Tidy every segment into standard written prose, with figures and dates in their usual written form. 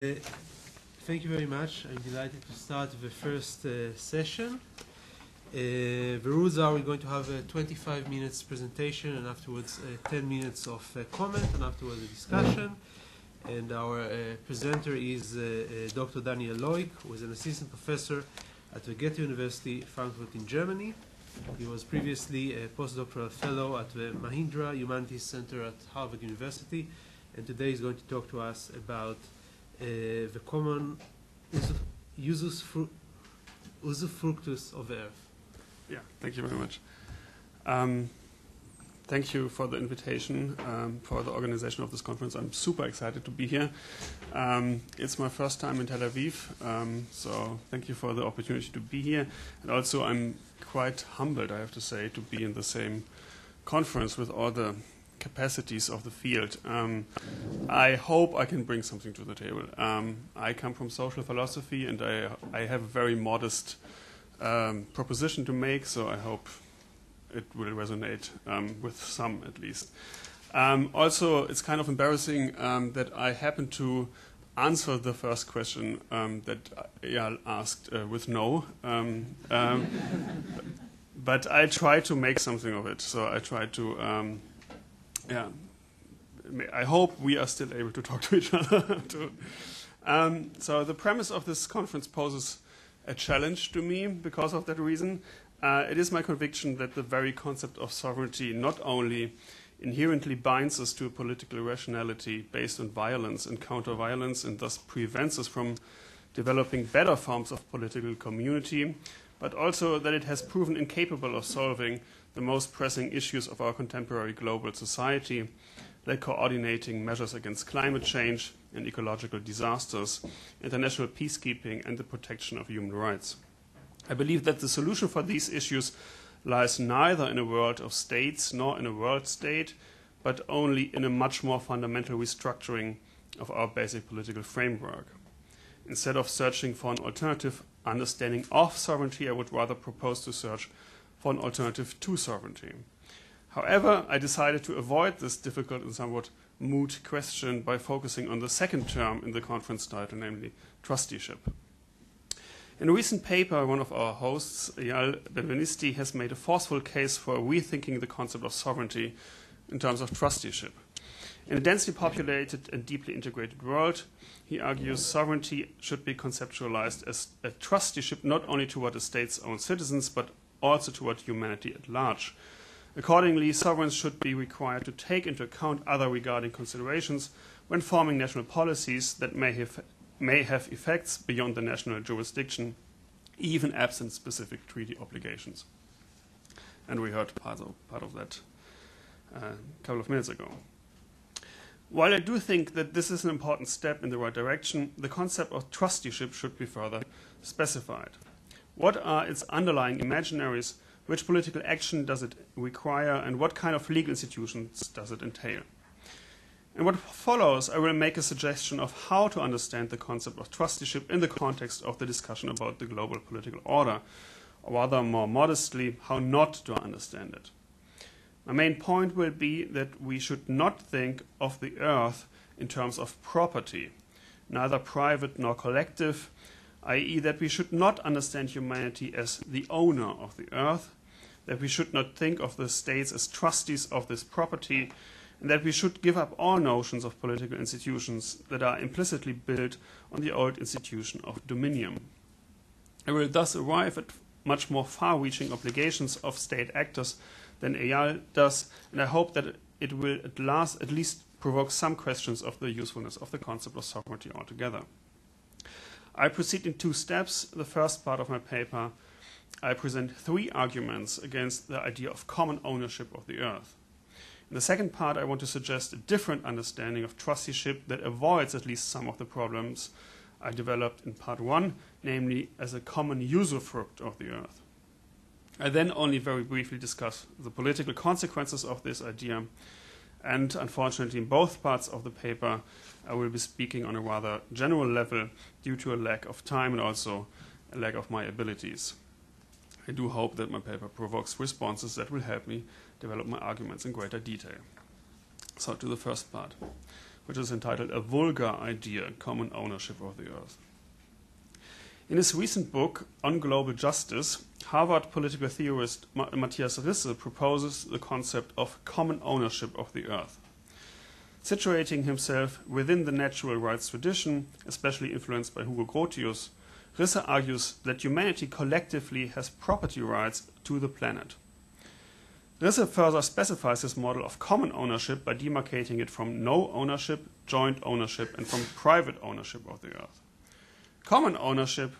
Thank you very much. I'm delighted to start the first session. The rules are we're going to have a 25 minutes presentation and afterwards 10 minutes of comment and afterwards a discussion. And our presenter is Dr. Daniel Loick, who is an assistant professor at the Goethe University, Frankfurt in Germany. He was previously a postdoctoral fellow at the Mahindra Humanities Center at Harvard University, and today he's going to talk to us about the common Usus Fructus of the earth. Yeah, thank you very much. Thank you for the invitation, for the organization of this conference. I'm super excited to be here. It's my first time in Tel Aviv, so thank you for the opportunity to be here. And also I'm quite humbled, I have to say, to be in the same conference with all the capacities of the field. I hope I can bring something to the table. I come from social philosophy and I have a very modest proposition to make, so I hope it will resonate with some at least. Also, it's kind of embarrassing that I happen to answer the first question that Eyal asked with no. But I try to make something of it, so I try to I hope we are still able to talk to each other. So the premise of this conference poses a challenge to me because of that reason. It is my conviction that the very concept of sovereignty not only inherently binds us to a political rationality based on violence and counter-violence and thus prevents us from developing better forms of political community, but also that it has proven incapable of solving the most pressing issues of our contemporary global society, like coordinating measures against climate change and ecological disasters, international peacekeeping, and the protection of human rights. I believe that the solution for these issues lies neither in a world of states nor in a world state, but only in a much more fundamental restructuring of our basic political framework. Instead of searching for an alternative understanding of sovereignty, I would rather propose to search for an alternative to sovereignty. However, I decided to avoid this difficult and somewhat moot question by focusing on the second term in the conference title, namely trusteeship. In a recent paper, one of our hosts, Eyal, has made a forceful case for rethinking the concept of sovereignty in terms of trusteeship. In a densely populated and deeply integrated world, he argues sovereignty should be conceptualized as a trusteeship not only toward a state's own citizens, but also toward humanity at large. Accordingly, sovereigns should be required to take into account other regarding considerations when forming national policies that may have effects beyond the national jurisdiction, even absent specific treaty obligations. And we heard part of that a couple of minutes ago. While I do think that this is an important step in the right direction, the concept of trusteeship should be further specified. What are its underlying imaginaries? Which political action does it require? And what kind of legal institutions does it entail? In what follows, I will make a suggestion of how to understand the concept of trusteeship in the context of the discussion about the global political order, or rather more modestly, how not to understand it. My main point will be that we should not think of the earth in terms of property, neither private nor collective, i.e. that we should not understand humanity as the owner of the earth, that we should not think of the states as trustees of this property, and that we should give up all notions of political institutions that are implicitly built on the old institution of Dominium. I will thus arrive at much more far-reaching obligations of state actors than Eyal does, and I hope that it will at least provoke some questions of the usefulness of the concept of sovereignty altogether. I proceed in two steps. The first part of my paper, I present three arguments against the idea of common ownership of the earth. In the second part, I want to suggest a different understanding of trusteeship that avoids at least some of the problems I developed in part one, namely as a common usufruct of the earth. I then only very briefly discuss the political consequences of this idea, and unfortunately in both parts of the paper I will be speaking on a rather general level due to a lack of time and also a lack of my abilities. I do hope that my paper provokes responses that will help me develop my arguments in greater detail. So to the first part. which is entitled A Vulgar Idea, Common Ownership of the Earth. In his recent book on global justice, Harvard political theorist Matthias Risse proposes the concept of common ownership of the earth. Situating himself within the natural rights tradition, especially influenced by Hugo Grotius, Risse argues that humanity collectively has property rights to the planet. Risse further specifies his model of common ownership by demarcating it from no ownership, joint ownership, and from private ownership of the earth. Common ownership,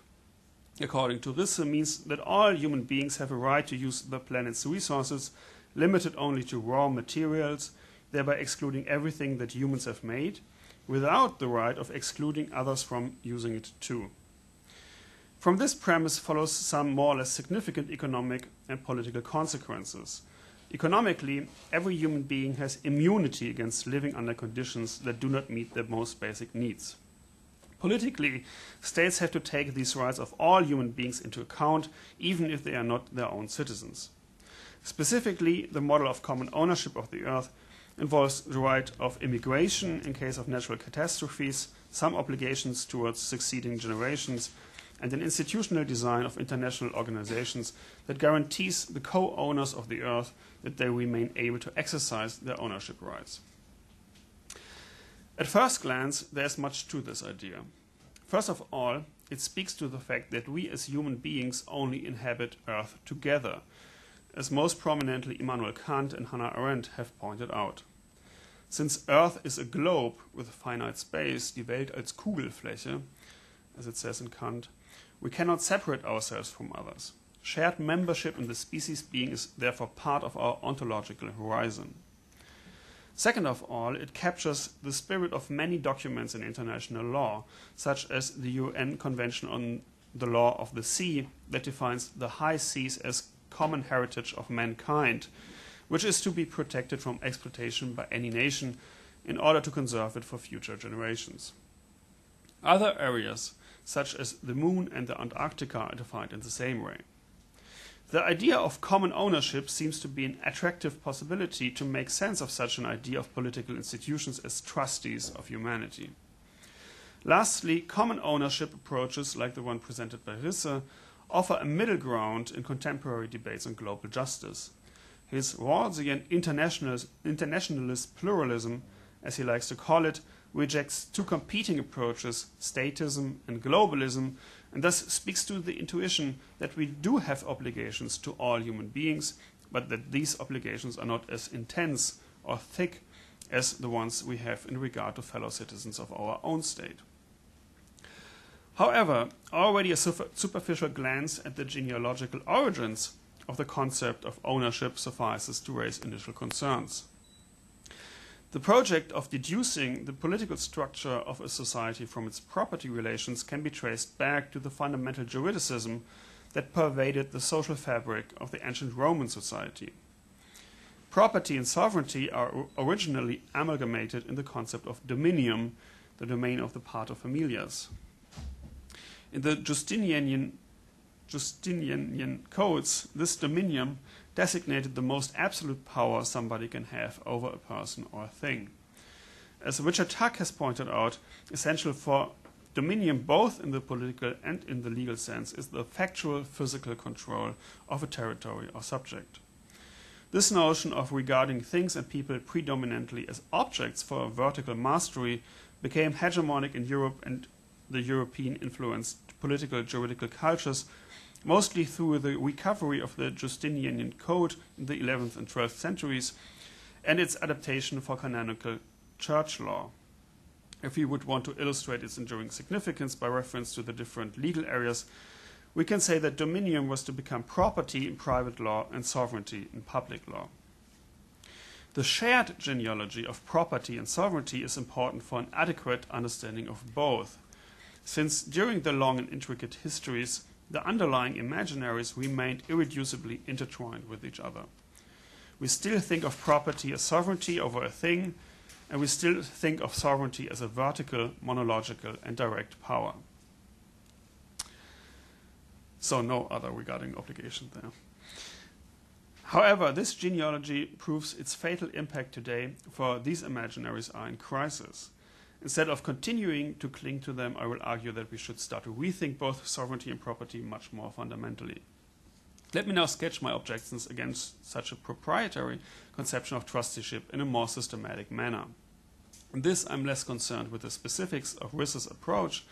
according to Risse, means that all human beings have a right to use the planet's resources, limited only to raw materials, thereby excluding everything that humans have made, without the right of excluding others from using it too. From this premise follows some more or less significant economic and political consequences. Economically, every human being has immunity against living under conditions that do not meet their most basic needs. Politically, states have to take these rights of all human beings into account, even if they are not their own citizens. Specifically, the model of common ownership of the earth involves the right of immigration in case of natural catastrophes, some obligations towards succeeding generations, and an institutional design of international organizations that guarantees the co-owners of the earth that they remain able to exercise their ownership rights. At first glance, there is much to this idea. First of all, it speaks to the fact that we as human beings only inhabit Earth together, as most prominently Immanuel Kant and Hannah Arendt have pointed out. Since Earth is a globe with a finite space, die Welt als Kugelfläche, as it says in Kant, we cannot separate ourselves from others. Shared membership in the species being is therefore part of our ontological horizon. Second of all, it captures the spirit of many documents in international law, such as the UN Convention on the Law of the Sea that defines the high seas as common heritage of mankind, which is to be protected from exploitation by any nation in order to conserve it for future generations. Other areas, such as the Moon and the Antarctica, are defined in the same way. The idea of common ownership seems to be an attractive possibility to make sense of such an idea of political institutions as trustees of humanity. Lastly, common ownership approaches, like the one presented by Risse, offer a middle ground in contemporary debates on global justice. His Rawlsian internationalist pluralism, as he likes to call it, rejects two competing approaches, statism and globalism, and thus speaks to the intuition that we do have obligations to all human beings, but that these obligations are not as intense or thick as the ones we have in regard to fellow citizens of our own state. However, already a superficial glance at the genealogical origins of the concept of ownership suffices to raise initial concerns. The project of deducing the political structure of a society from its property relations can be traced back to the fundamental juridicism that pervaded the social fabric of the ancient Roman society. Property and sovereignty are originally amalgamated in the concept of Dominium, the domain of the pater familias. In the Justinian codes, this Dominium designated the most absolute power somebody can have over a person or a thing. As Richard Tuck has pointed out, essential for Dominium both in the political and in the legal sense is the factual physical control of a territory or subject. This notion of regarding things and people predominantly as objects for a vertical mastery became hegemonic in Europe and the European-influenced political juridical cultures, mostly through the recovery of the Justinian Code in the 11th and 12th centuries and its adaptation for canonical church law. If we would want to illustrate its enduring significance by reference to the different legal areas, we can say that dominium was to become property in private law and sovereignty in public law. The shared genealogy of property and sovereignty is important for an adequate understanding of both, since during the long and intricate histories, the underlying imaginaries remained irreducibly intertwined with each other. We still think of property as sovereignty over a thing, and we still think of sovereignty as a vertical, monological, and direct power. So no other regarding obligation there. However, this genealogy proves its fatal impact today, for these imaginaries are in crisis. Instead of continuing to cling to them, I will argue that we should start to rethink both sovereignty and property much more fundamentally. Let me now sketch my objections against such a proprietary conception of trusteeship in a more systematic manner. In this, I'm less concerned with the specifics of Risse's approach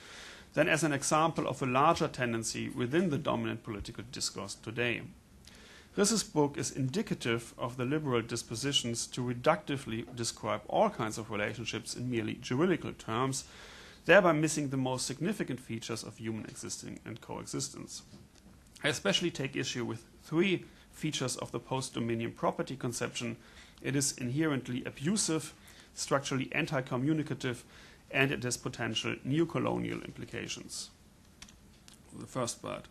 than as an example of a larger tendency within the dominant political discourse today. Risse's book is indicative of the liberal dispositions to reductively describe all kinds of relationships in merely juridical terms, thereby missing the most significant features of human existing and coexistence. I especially take issue with three features of the post-Dominium property conception. It is inherently abusive, structurally anti-communicative, and it has potential neo-colonial implications. The first part.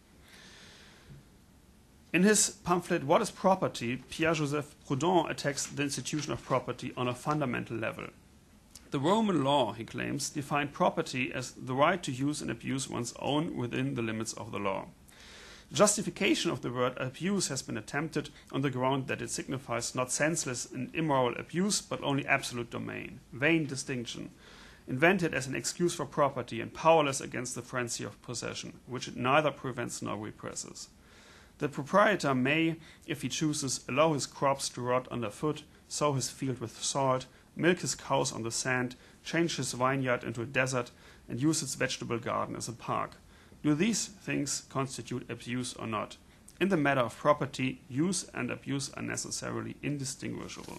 In his pamphlet, What is Property?, Pierre-Joseph Proudhon attacks the institution of property on a fundamental level. The Roman law, he claims, defined property as the right to use and abuse one's own within the limits of the law. Justification of the word abuse has been attempted on the ground that it signifies not senseless and immoral abuse, but only absolute domain. Vain distinction. Invented as an excuse for property and powerless against the frenzy of possession, which it neither prevents nor represses. The proprietor may, if he chooses, allow his crops to rot underfoot, sow his field with salt, milk his cows on the sand, change his vineyard into a desert, and use its vegetable garden as a park. Do these things constitute abuse or not? In the matter of property, use and abuse are necessarily indistinguishable.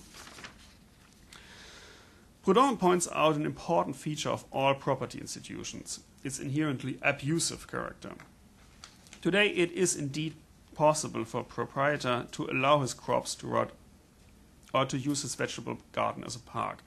Proudhon points out an important feature of all property institutions, its inherently abusive character. Today it is indeed possible for a proprietor to allow his crops to rot or to use his vegetable garden as a park.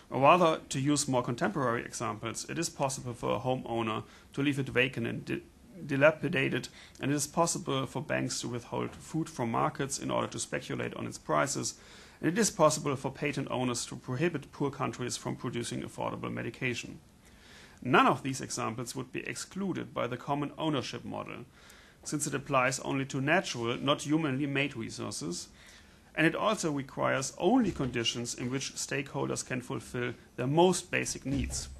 Or rather, to use more contemporary examples, it is possible for a homeowner to leave it vacant and dilapidated, and it is possible for banks to withhold food from markets in order to speculate on its prices, and it is possible for patent owners to prohibit poor countries from producing affordable medication. None of these examples would be excluded by the common ownership model, since it applies only to natural, not humanly made resources, and it also requires only conditions in which stakeholders can fulfill their most basic needs.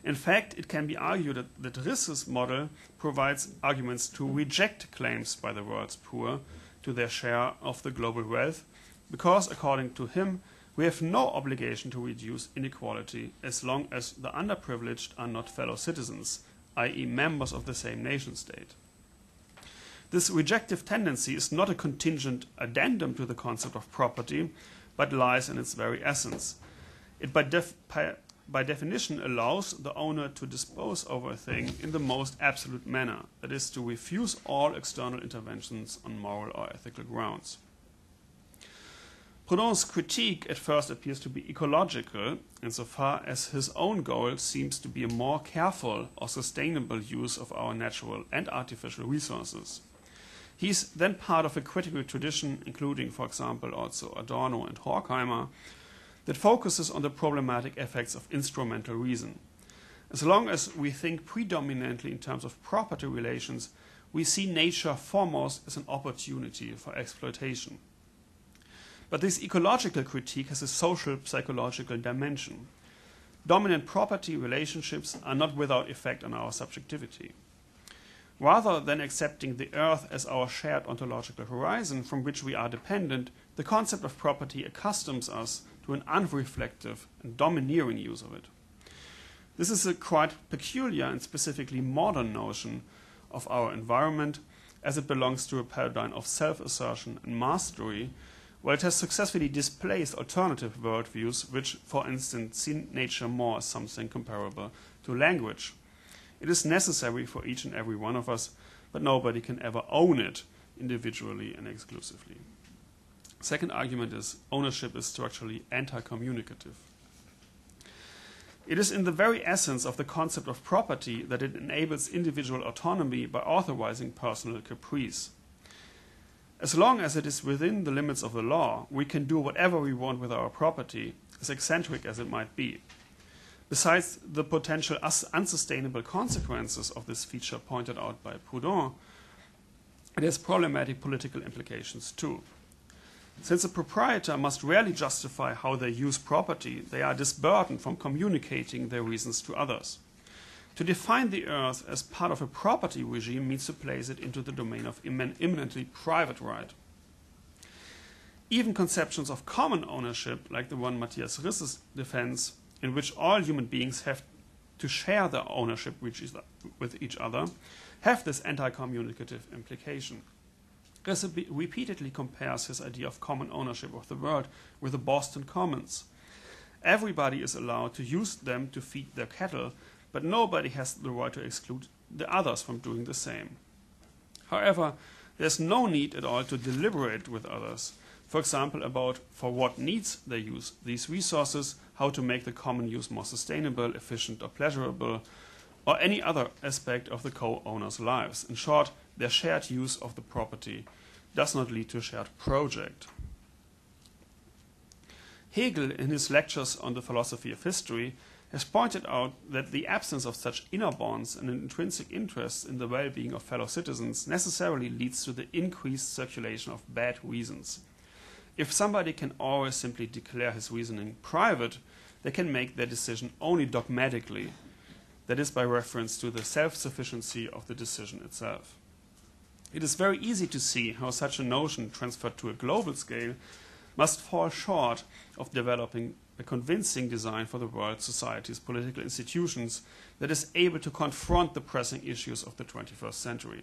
In fact, it can be argued that Risse's model provides arguments to reject claims by the world's poor to their share of the global wealth, because, according to him, we have no obligation to reduce inequality as long as the underprivileged are not fellow citizens, i.e. members of the same nation-state. This rejective tendency is not a contingent addendum to the concept of property, but lies in its very essence. It by definition allows the owner to dispose over a thing in the most absolute manner, that is, to refuse all external interventions on moral or ethical grounds. Proudhon's critique at first appears to be ecological, insofar as his own goal seems to be a more careful or sustainable use of our natural and artificial resources. He is then part of a critical tradition, including, for example, also Adorno and Horkheimer, that focuses on the problematic effects of instrumental reason. As long as we think predominantly in terms of property relations, we see nature foremost as an opportunity for exploitation. But this ecological critique has a social psychological dimension. Dominant property relationships are not without effect on our subjectivity. Rather than accepting the earth as our shared ontological horizon from which we are dependent, the concept of property accustoms us to an unreflective and domineering use of it. This is a quite peculiar and specifically modern notion of our environment, as it belongs to a paradigm of self-assertion and mastery, while it has successfully displaced alternative worldviews which, for instance, see nature more as something comparable to language. It is necessary for each and every one of us, but nobody can ever own it individually and exclusively. Second argument is ownership is structurally anti-communicative. It is in the very essence of the concept of property that it enables individual autonomy by authorizing personal caprice. As long as it is within the limits of the law, we can do whatever we want with our property, as eccentric as it might be. Besides the potential unsustainable consequences of this feature pointed out by Proudhon, it has problematic political implications too. Since a proprietor must rarely justify how they use property, they are disburdened from communicating their reasons to others. To define the earth as part of a property regime means to place it into the domain of eminently private right. Even conceptions of common ownership, like the one Matthias Risses defends, in which all human beings have to share their ownership with each other, have this anti-communicative implication. Risse repeatedly compares his idea of common ownership of the world with the Boston Commons. Everybody is allowed to use them to feed their cattle, but nobody has the right to exclude the others from doing the same. However, there's no need at all to deliberate with others, for example, about for what needs they use these resources, how to make the common use more sustainable, efficient, or pleasurable, or any other aspect of the co-owners' lives. In short, their shared use of the property does not lead to a shared project. Hegel, in his lectures on the philosophy of history, has pointed out that the absence of such inner bonds and an intrinsic interest in the well-being of fellow citizens necessarily leads to the increased circulation of bad reasons. If somebody can always simply declare his reasoning private, they can make their decision only dogmatically, that is by reference to the self-sufficiency of the decision itself. It is very easy to see how such a notion transferred to a global scale must fall short of developing a convincing design for the world society's political institutions that is able to confront the pressing issues of the 21st century.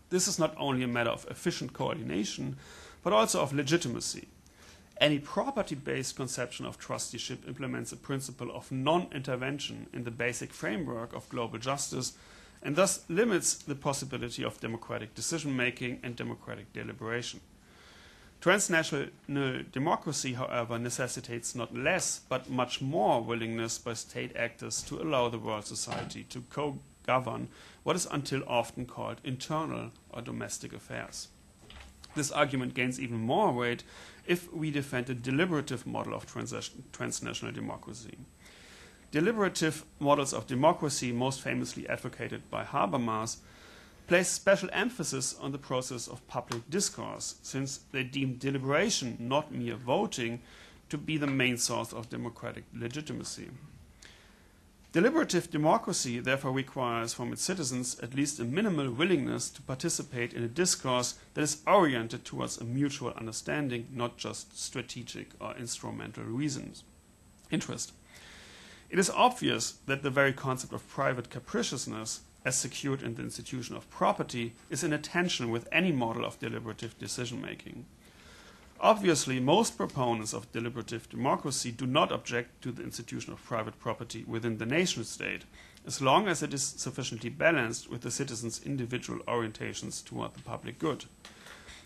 This is not only a matter of efficient coordination, but also of legitimacy. Any property-based conception of trusteeship implements a principle of non-intervention in the basic framework of global justice and thus limits the possibility of democratic decision-making and democratic deliberation. Transnational democracy, however, necessitates not less but much more willingness by state actors to allow the world society to co-govern what is until often called internal or domestic affairs. This argument gains even more weight if we defend a deliberative model of transnational democracy. Deliberative models of democracy, most famously advocated by Habermas, place special emphasis on the process of public discourse, since they deem deliberation, not mere voting, to be the main source of democratic legitimacy. Deliberative democracy therefore requires from its citizens at least a minimal willingness to participate in a discourse that is oriented towards a mutual understanding, not just strategic or instrumental interest. It is obvious that the very concept of private capriciousness, as secured in the institution of property, is in tension with any model of deliberative decision-making. Obviously, most proponents of deliberative democracy do not object to the institution of private property within the nation-state, as long as it is sufficiently balanced with the citizens' individual orientations toward the public good.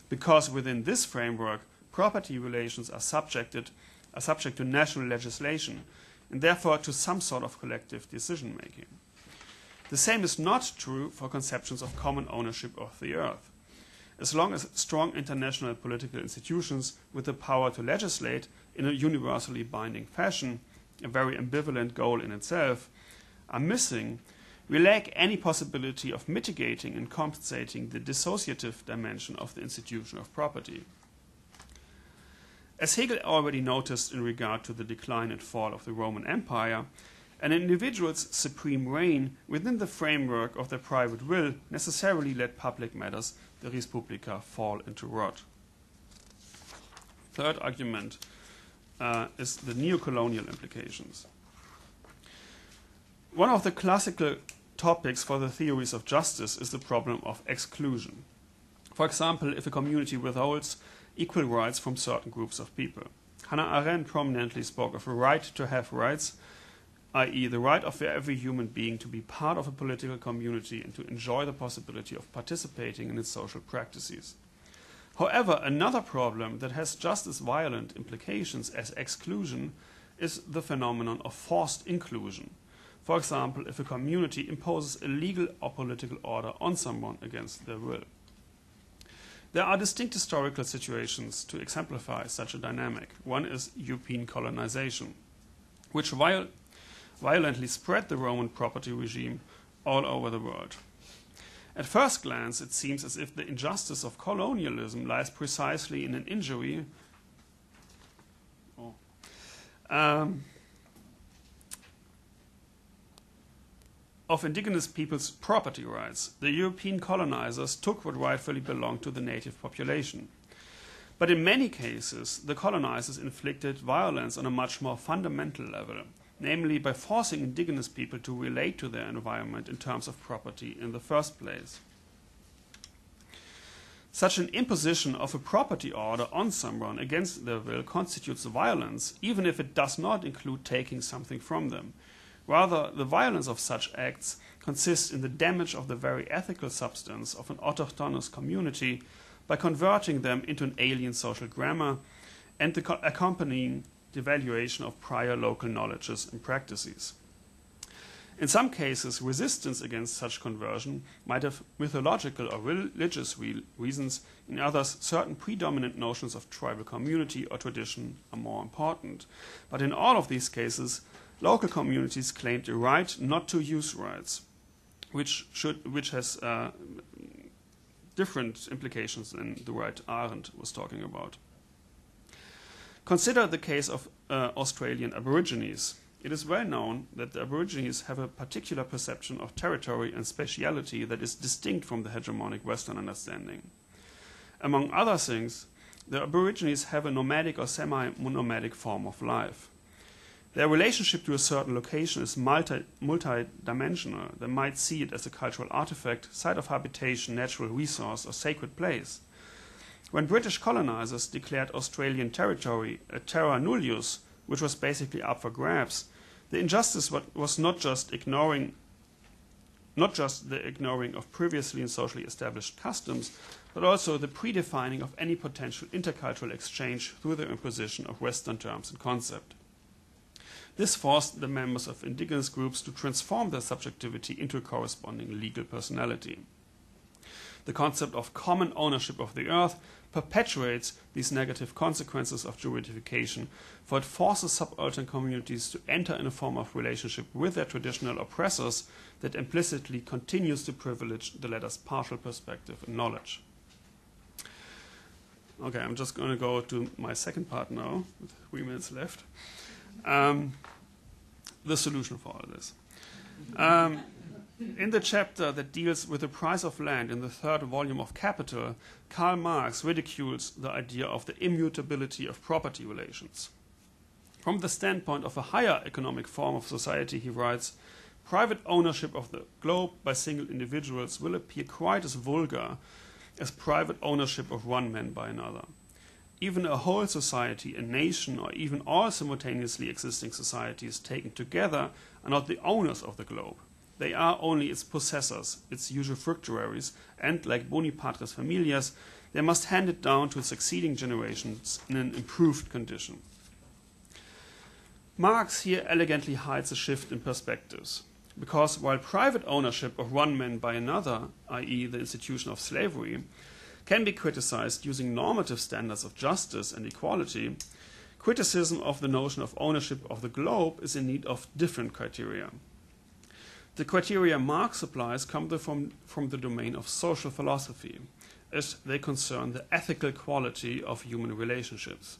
Because within this framework, property relations are subject to national legislation, and therefore to some sort of collective decision-making. The same is not true for conceptions of common ownership of the earth. As long as strong international political institutions with the power to legislate in a universally binding fashion, a very ambivalent goal in itself, are missing, we lack any possibility of mitigating and compensating the dissociative dimension of the institution of property. As Hegel already noticed in regard to the decline and fall of the Roman Empire, an individual's supreme reign within the framework of their private will necessarily let public matters, the res publica, fall into rot. Third argument is the neo-colonial implications. One of the classical topics for the theories of justice is the problem of exclusion. For example, if a community withholds equal rights from certain groups of people. Hannah Arendt prominently spoke of a right to have rights, i.e. the right of every human being to be part of a political community and to enjoy the possibility of participating in its social practices. However, another problem that has just as violent implications as exclusion is the phenomenon of forced inclusion. For example, if a community imposes a legal or political order on someone against their will. There are distinct historical situations to exemplify such a dynamic. One is European colonization, which violently spread the Roman property regime all over the world. At first glance, it seems as if the injustice of colonialism lies precisely in an injury of indigenous people's property rights. The European colonizers took what rightfully belonged to the native population. But in many cases, the colonizers inflicted violence on a much more fundamental level, namely by forcing indigenous people to relate to their environment in terms of property in the first place. Such an imposition of a property order on someone against their will constitutes violence, even if it does not include taking something from them. Rather, the violence of such acts consists in the damage of the very ethical substance of an autochthonous community by converting them into an alien social grammar and the accompanying devaluation of prior local knowledges and practices. In some cases, resistance against such conversion might have mythological or religious reasons. In others, certain predominant notions of tribal community or tradition are more important. But in all of these cases, local communities claimed a right not to use rights, which has different implications than the right Arendt was talking about. Consider the case of Australian Aborigines. It is well known that the Aborigines have a particular perception of territory and spatiality that is distinct from the hegemonic Western understanding. Among other things, the Aborigines have a nomadic or semi-nomadic form of life. Their relationship to a certain location is multi-dimensional. They might see it as a cultural artifact, site of habitation, natural resource, or sacred place. When British colonizers declared Australian territory a terra nullius, which was basically up for grabs, the injustice was not just the ignoring of previously and socially established customs, but also the predefining of any potential intercultural exchange through the imposition of Western terms and concept. This forced the members of indigenous groups to transform their subjectivity into a corresponding legal personality. The concept of common ownership of the earth perpetuates these negative consequences of juridification, for it forces subaltern communities to enter in a form of relationship with their traditional oppressors that implicitly continues to privilege the latter's partial perspective and knowledge. Okay, I'm just going to go to my second part now, with 3 minutes left. The solution for all this. In the chapter that deals with the price of land in the 3rd volume of Capital, Karl Marx ridicules the idea of the immutability of property relations. From the standpoint of a higher economic form of society, he writes, private ownership of the globe by single individuals will appear quite as vulgar as private ownership of one man by another. Even a whole society, a nation, or even all simultaneously existing societies taken together are not the owners of the globe. They are only its possessors, its usufructuaries, and, like boni patris familias, they must hand it down to succeeding generations in an improved condition. Marx here elegantly hides a shift in perspectives, because while private ownership of one man by another, i.e. the institution of slavery, can be criticized using normative standards of justice and equality, criticism of the notion of ownership of the globe is in need of different criteria. The criteria Marx supplies come from the domain of social philosophy, as they concern the ethical quality of human relationships.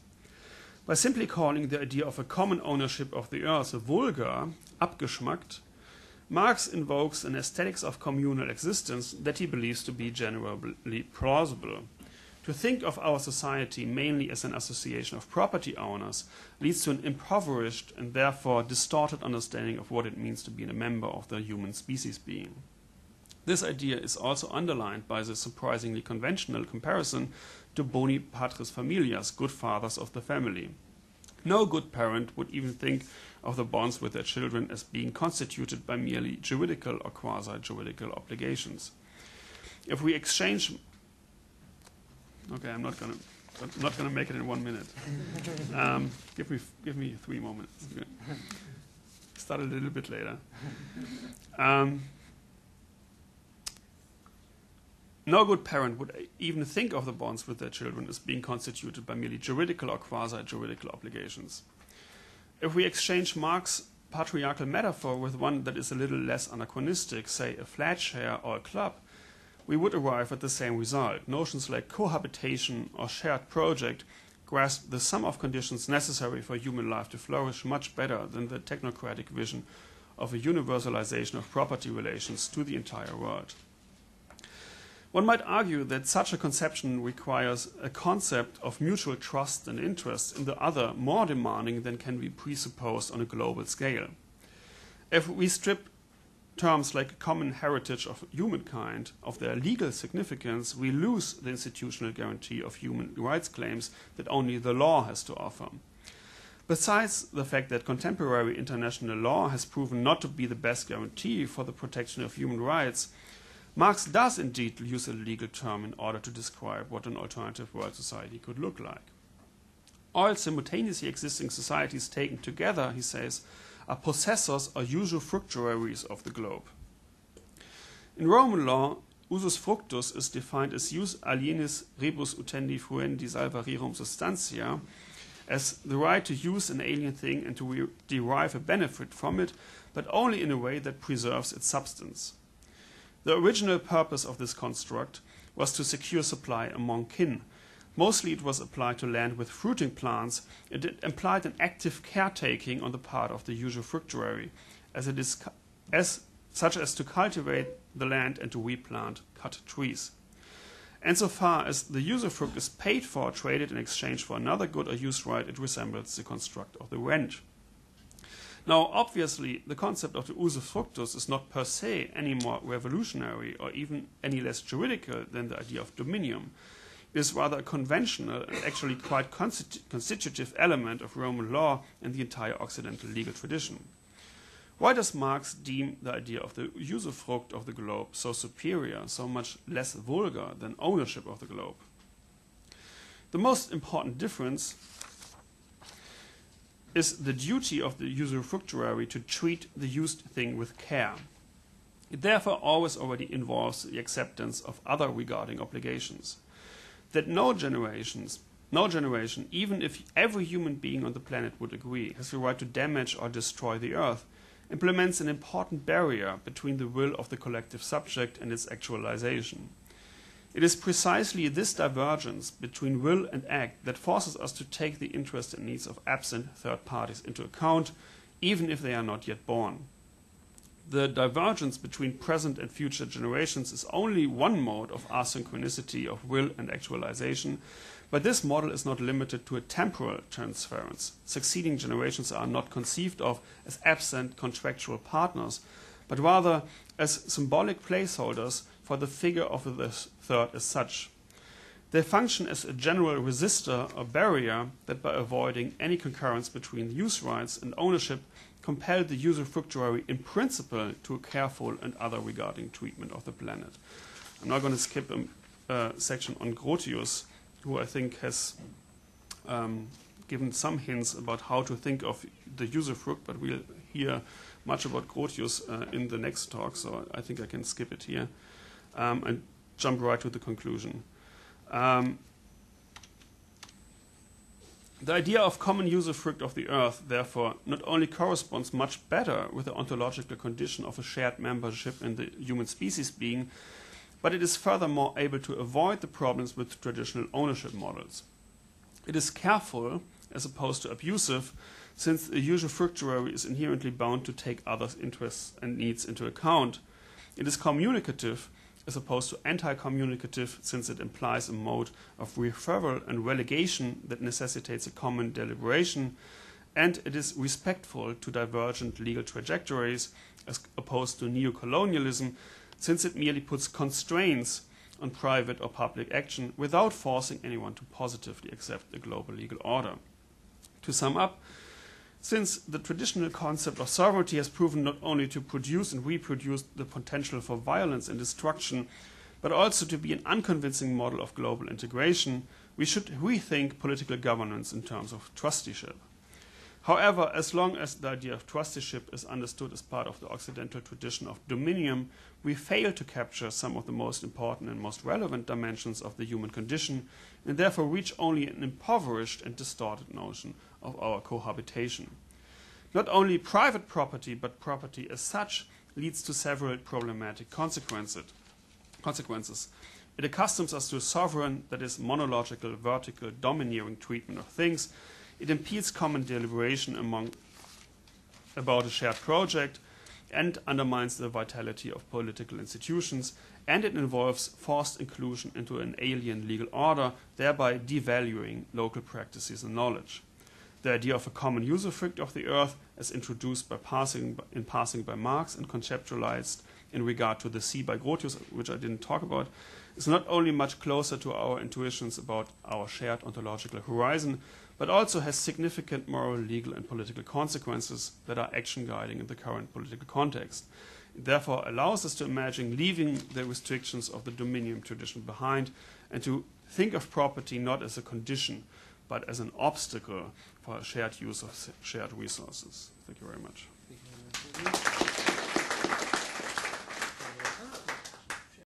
By simply calling the idea of a common ownership of the earth vulgar, abgeschmackt, Marx invokes an aesthetics of communal existence that he believes to be generally plausible. To think of our society mainly as an association of property owners leads to an impoverished and therefore distorted understanding of what it means to be a member of the human species being. This idea is also underlined by the surprisingly conventional comparison to boni patris familias, good fathers of the family. No good parent would even think of the bonds with their children as being constituted by merely juridical or quasi-juridical obligations. If we exchange... Okay, I'm not gonna make it in 1 minute. Give me 3 more minutes. Okay. Start a little bit later. No good parent would even think of the bonds with their children as being constituted by merely juridical or quasi-juridical obligations. If we exchange Marx's patriarchal metaphor with one that is a little less anachronistic, say a flat share or a club, we would arrive at the same result. Notions like cohabitation or shared project grasp the sum of conditions necessary for human life to flourish much better than the technocratic vision of a universalization of property relations to the entire world. One might argue that such a conception requires a concept of mutual trust and interest in the other more demanding than can be presupposed on a global scale. If we strip terms like common heritage of humankind of their legal significance, we lose the institutional guarantee of human rights claims that only the law has to offer. Besides the fact that contemporary international law has proven not to be the best guarantee for the protection of human rights, Marx does indeed use a legal term in order to describe what an alternative world society could look like. All simultaneously existing societies taken together, he says, are possessors or usufructuaries of the globe. In Roman law, usus fructus is defined as jus alienis rebus utendi fruendi salva rerum substantia, as the right to use an alien thing and to derive a benefit from it, but only in a way that preserves its substance. The original purpose of this construct was to secure supply among kin. Mostly it was applied to land with fruiting plants, and it implied an active caretaking on the part of the usufructuary, such as to cultivate the land and to replant cut trees. And so far as the usufruct is paid for or traded in exchange for another good or use right, it resembles the construct of the rent. Now, obviously, the concept of the usus fructus is not per se any more revolutionary or even any less juridical than the idea of dominium. It is rather a conventional and actually quite constitutive element of Roman law and the entire Occidental legal tradition. Why does Marx deem the idea of the usufruct of the globe so superior, so much less vulgar than ownership of the globe? The most important difference is the duty of the usufructuary to treat the used thing with care. It therefore always already involves the acceptance of other regarding obligations. That no generation, even if every human being on the planet would agree, has the right to damage or destroy the earth, implements an important barrier between the will of the collective subject and its actualization. It is precisely this divergence between will and act that forces us to take the interests and needs of absent third parties into account, even if they are not yet born. The divergence between present and future generations is only one mode of asynchronicity of will and actualization, but this model is not limited to a temporal transference. Succeeding generations are not conceived of as absent contractual partners, but rather as symbolic placeholders for the figure of the third as such. They function as a general resistor or barrier that, by avoiding any concurrence between use rights and ownership, compel the usufructuary in principle to a careful and other regarding treatment of the planet. I'm now going to skip a section on Grotius, who I think has given some hints about how to think of the usufruct, but we'll hear much about Grotius in the next talk, so I think I can skip it here and jump right to the conclusion. The idea of common usufruct of the earth, therefore, not only corresponds much better with the ontological condition of a shared membership in the human species being, but it is furthermore able to avoid the problems with traditional ownership models. It is careful, as opposed to abusive, since the usufructuary is inherently bound to take others' interests and needs into account. It is communicative, as opposed to anti-communicative, since it implies a mode of referral and relegation that necessitates a common deliberation, and it is respectful to divergent legal trajectories, as opposed to neo-colonialism, since it merely puts constraints on private or public action without forcing anyone to positively accept a global legal order. To sum up, since the traditional concept of sovereignty has proven not only to produce and reproduce the potential for violence and destruction, but also to be an unconvincing model of global integration, we should rethink political governance in terms of trusteeship. However, as long as the idea of trusteeship is understood as part of the Occidental tradition of Dominium, we fail to capture some of the most important and most relevant dimensions of the human condition, and therefore reach only an impoverished and distorted notion of our cohabitation. Not only private property, but property as such leads to several problematic consequences. consequences. It accustoms us to a sovereign, that is, monological, vertical, domineering treatment of things. It impedes common deliberation about a shared project and undermines the vitality of political institutions, and it involves forced inclusion into an alien legal order, thereby devaluing local practices and knowledge. The idea of a common usufruct of the earth, as introduced in passing by Marx and conceptualized in regard to the sea by Grotius, which I didn't talk about, is not only much closer to our intuitions about our shared ontological horizon, but also has significant moral, legal, and political consequences that are action guiding in the current political context. It therefore allows us to imagine leaving the restrictions of the Dominium tradition behind and to think of property not as a condition, but as an obstacle for shared use of shared resources. Thank you very much. Thank you very much.